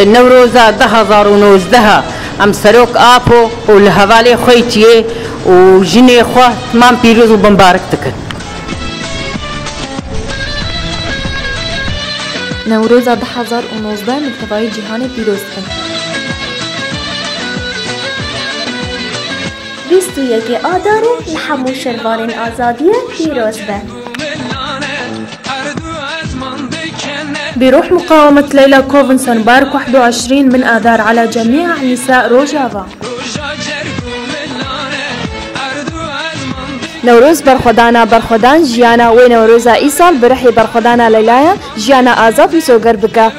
نوروزا 2019 ام سروک آپو و لحوالی خویتیه و جنی خواه تمام پیروز و بمبارک تکن. نوروز 2019 محتوای جهان پیروز کن. 21 آذر لحمو شروان آزادی پیروز به. بروح مقاومة ليلى كوفنسون بارك 21 من آذار على جميع نساء روجافا. نوروز برخودانا برخودان جیانا و نوروز ایسال برحی برخودانا لیلایا جیانا آزاد مسوگر بکا.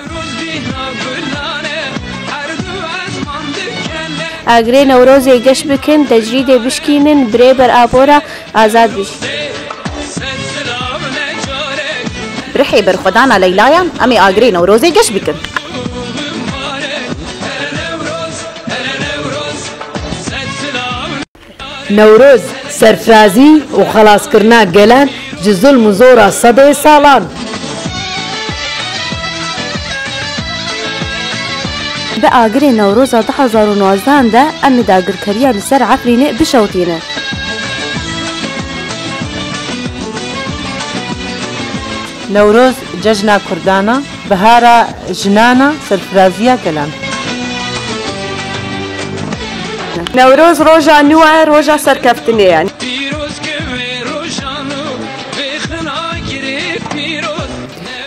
اگری نوروز گش بکن تجرید بشکینن بری بر آبورا آزاد بش. برحي برخدانا ليلايا امي اجري نوروزي جش بكن. نوروز سرفرازي وخلاص كرنا قلان جزول مزورة صدي سالان. بآگری نوروز 2019 ده امی داگر کریا لسر عفرینه بشوتینه. نوروز ججنا كردانا بهارا جنانا سرفرازية كلام. نوروز روجا نوع روجا سركفتني يعني.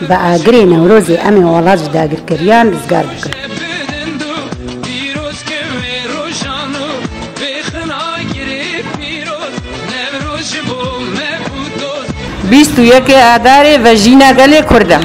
بآگری نوروزي امي ولاج داگر كريان بزگار بكن. 21 آذار و جینا گله کرده.